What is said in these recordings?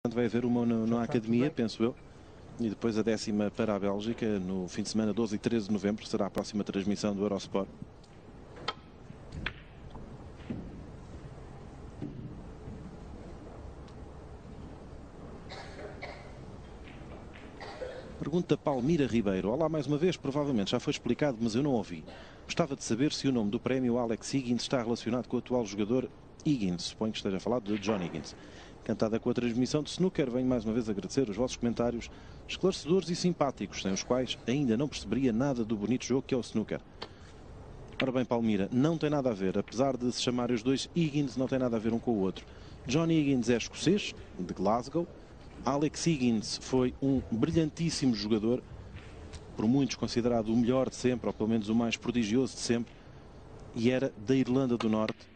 Vai haver uma na academia, penso eu, e depois a 10ª para a Bélgica, no fim de semana 12 e 13 de novembro, será a próxima transmissão do Eurosport. Pergunta Palmira Ribeiro. Olá mais uma vez, provavelmente já foi explicado, mas eu não ouvi. Gostava de saber se o nome do prémio Alex Higgins está relacionado com o atual jogador Higgins. Suponho que esteja a falar de John Higgins. Encantada com a transmissão de snooker, venho mais uma vez agradecer os vossos comentários esclarecedores e simpáticos, sem os quais ainda não perceberia nada do bonito jogo que é o snooker. Ora bem, Palmira, não tem nada a ver, apesar de se chamarem os dois Higgins, não tem nada a ver um com o outro. John Higgins é escocês, de Glasgow. Alex Higgins foi um brilhantíssimo jogador, por muitos considerado o melhor de sempre, ou pelo menos o mais prodigioso de sempre, e era da Irlanda do Norte.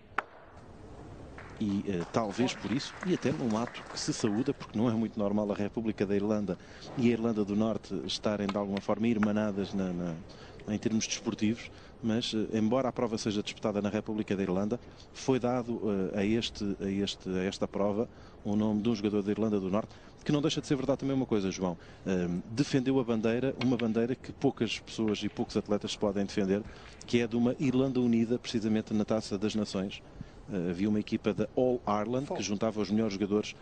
E talvez por isso, e até num ato que se saúda, porque não é muito normal a República da Irlanda e a Irlanda do Norte estarem de alguma forma irmanadas em termos desportivos, mas embora a prova seja disputada na República da Irlanda, foi dado a esta prova o nome de um jogador da Irlanda do Norte, que não deixa de ser verdade também uma coisa, João. Defendeu a bandeira, uma bandeira que poucas pessoas e poucos atletas podem defender, que é de uma Irlanda unida, precisamente na Taça das Nações. Havia uma equipa da All Ireland que juntava os melhores jogadores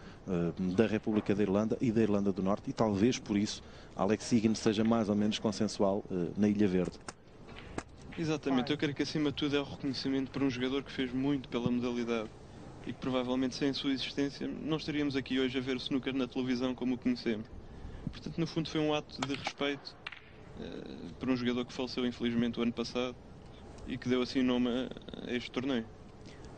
da República da Irlanda e da Irlanda do Norte, e talvez por isso Alex Higgins seja mais ou menos consensual na Ilha Verde. Exatamente, eu creio que acima de tudo é o reconhecimento por um jogador que fez muito pela modalidade e que provavelmente sem a sua existência não estaríamos aqui hoje a ver o snooker na televisão como o conhecemos. Portanto, no fundo foi um ato de respeito por um jogador que faleceu infelizmente o ano passado e que deu assim nome a este torneio.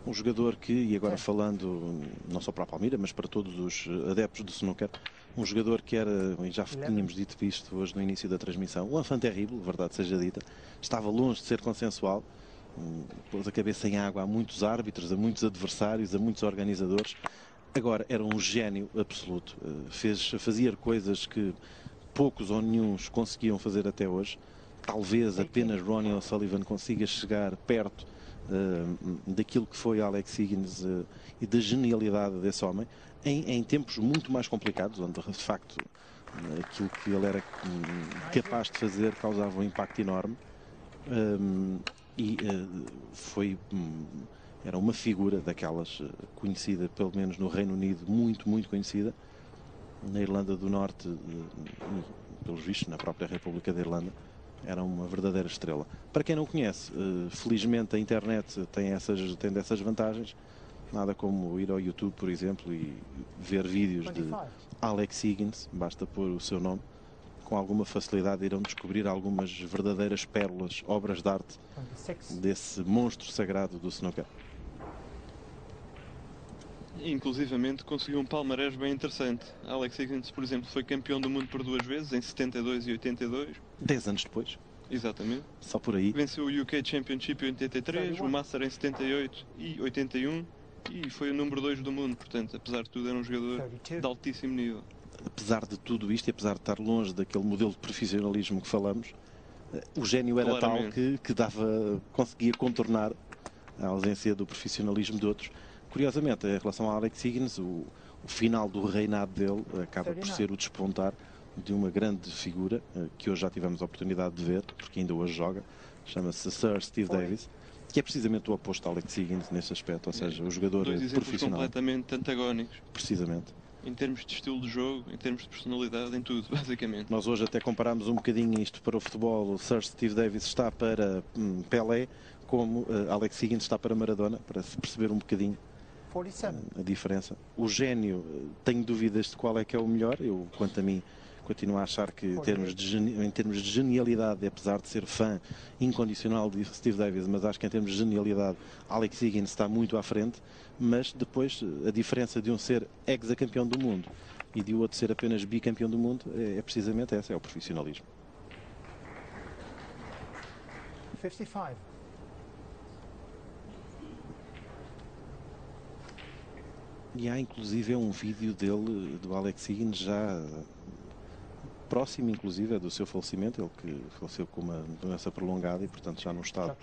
Um jogador que, e agora falando não só para a Palmira, mas para todos os adeptos do snooker, um jogador que era, e já tínhamos dito isto hoje no início da transmissão, um enfant terrible, verdade seja dita, estava longe de ser consensual, pôs a cabeça em água a muitos árbitros, a muitos adversários, a muitos organizadores. Agora era um gênio absoluto, fazia coisas que poucos ou nenhuns conseguiam fazer até hoje. Talvez apenas Ronnie O'Sullivan consiga chegar perto daquilo que foi Alex Higgins e da genialidade desse homem em tempos muito mais complicados, onde de facto aquilo que ele era capaz de fazer causava um impacto enorme, era uma figura daquelas conhecida, pelo menos no Reino Unido, muito conhecida, na Irlanda do Norte e pelos vistos na própria República da Irlanda. Era uma verdadeira estrela. Para quem não conhece, felizmente a internet tem dessas vantagens. Nada como ir ao YouTube, por exemplo, e ver vídeos de Alex Higgins. Basta pôr o seu nome. Com alguma facilidade irão descobrir algumas verdadeiras pérolas, obras de arte desse monstro sagrado do snooker. Inclusivamente conseguiu um palmarés bem interessante. Alex Higgins, por exemplo, foi campeão do mundo por 2 vezes, em 72 e 82. 10 anos depois. Exatamente. Só por aí. Venceu o UK Championship em 83, o Master em 78 e 81 e foi o número 2 do mundo. Portanto, apesar de tudo, era um jogador de altíssimo nível. Apesar de tudo isto e apesar de estar longe daquele modelo de profissionalismo que falamos, o gênio era tal que conseguia contornar a ausência do profissionalismo de outros. Curiosamente, em relação a Alex Higgins, o final do reinado dele acaba por ser o despontar de uma grande figura que hoje já tivemos a oportunidade de ver, porque ainda hoje joga, chama-se Sir Steve Davis, que é precisamente o oposto de Alex Higgins nesse aspecto, ou seja, o jogador profissional. Completamente antagónicos. Precisamente. Em termos de estilo de jogo, em termos de personalidade, em tudo, basicamente. Nós hoje até comparámos um bocadinho isto para o futebol. O Sir Steve Davis está para Pelé, como Alex Higgins está para Maradona, para se perceber um bocadinho a diferença. O gênio, tenho dúvidas de qual é que é o melhor. Eu, quanto a mim, continuo a achar que em termos de genialidade, apesar de ser fã incondicional de Steve Davis, mas acho que em termos de genialidade Alex Higgins está muito à frente. Mas depois a diferença de um ser ex-campeão do mundo e de outro ser apenas bicampeão do mundo é precisamente essa, é o profissionalismo. 55. E há inclusive um vídeo dele, do Alex Higgins, já próximo inclusive do seu falecimento. Ele que faleceu com uma doença prolongada e portanto já num estado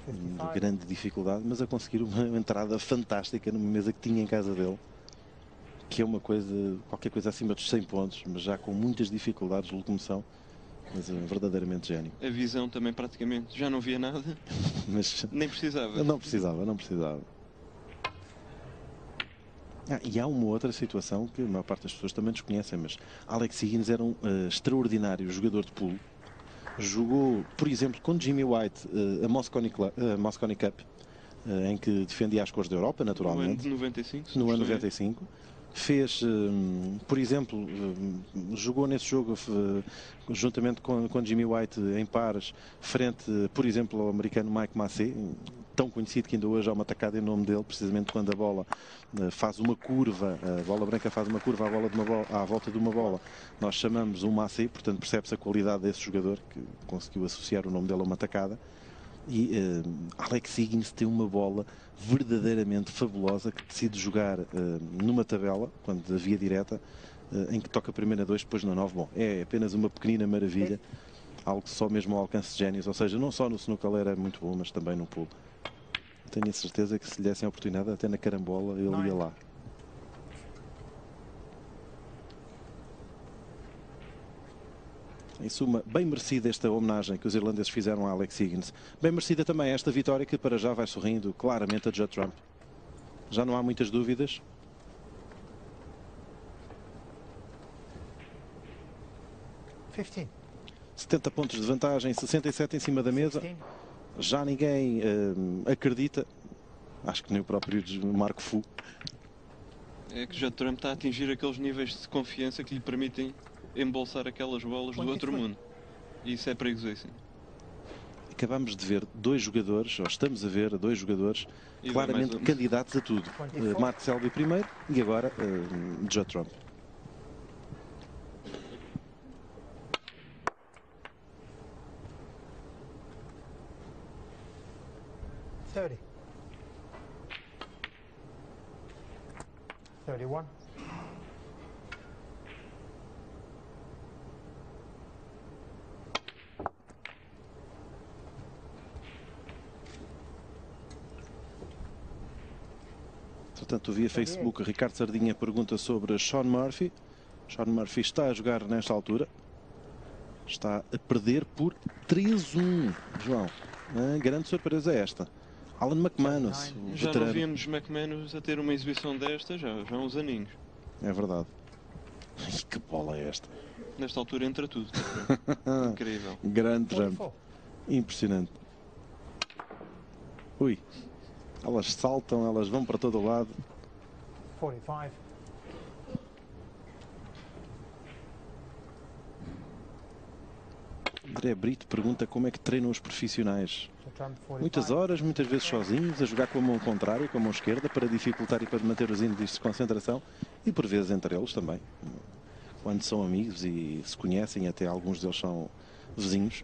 de grande dificuldade, mas a conseguir uma entrada fantástica numa mesa que tinha em casa dele, que é uma coisa, qualquer coisa acima dos 100 pontos, mas já com muitas dificuldades de locomoção, mas verdadeiramente gênio. A visão também praticamente, já não via nada, Mas nem precisava. não precisava. E há uma outra situação que a maior parte das pessoas também desconhecem, mas Alex Higgins era um extraordinário jogador de pool. Jogou, por exemplo, com Jimmy White a Mosconi Cup, em que defendia as cores da Europa, naturalmente. No ano de 95. No ano 95. Fez, por exemplo, jogou nesse jogo juntamente com Jimmy White em pares, frente, por exemplo, ao americano Mike Massey, tão conhecido que ainda hoje há uma tacada em nome dele, precisamente quando a bola faz uma curva, a bola branca faz uma curva à volta de uma bola, nós chamamos um Massey, portanto percebe-se a qualidade desse jogador, que conseguiu associar o nome dele a uma tacada. E Alex Higgins tem uma bola verdadeiramente fabulosa que decide jogar numa tabela, quando a via direta, em que toca primeiro na 2, depois na 9. Bom, é apenas uma pequenina maravilha, algo só mesmo ao alcance de génios, ou seja, não só no snooker ele era muito bom, mas também no pool. Tenho a certeza que se lhe dessem a oportunidade, até na carambola ele ia lá. Em suma, bem merecida esta homenagem que os irlandeses fizeram a Alex Higgins. Bem merecida também esta vitória que para já vai sorrindo claramente a Judd Trump. Já não há muitas dúvidas. $15. 70 pontos de vantagem, 67 em cima da mesa. Já ninguém acredita. Acho que nem o próprio Marco Fu. É que Judd Trump está a atingir aqueles níveis de confiança que lhe permitem embolsar aquelas bolas do outro mundo. E isso é perigosíssimo. Acabamos de ver dois jogadores, ou estamos a ver dois jogadores claramente candidatos a tudo. Mark Selby primeiro e agora Judd Trump. $30. 31. Portanto, via Facebook, Ricardo Sardinha pergunta sobre Shaun Murphy. Shaun Murphy está a jogar nesta altura. Está a perder por 3-1. João, grande surpresa esta. Alan McManus, o já veterano. não víamos McManus a ter uma exibição desta já há uns aninhos. É verdade. Ai, que bola é esta? Nesta altura entra tudo. Incrível. Grande Trump. Impressionante. Ui. Elas saltam, elas vão para todo o lado. 45. André Brito pergunta como é que treinam os profissionais. Muitas horas, muitas vezes sozinhos, a jogar com a mão contrária, com a mão esquerda, para dificultar e para manter os índices de concentração, e por vezes entre eles também, quando são amigos e se conhecem, até alguns deles são vizinhos.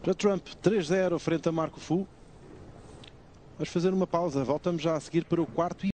Judd Trump 3-0 frente a Marco Fu. Vamos fazer uma pausa, voltamos já a seguir para o quarto e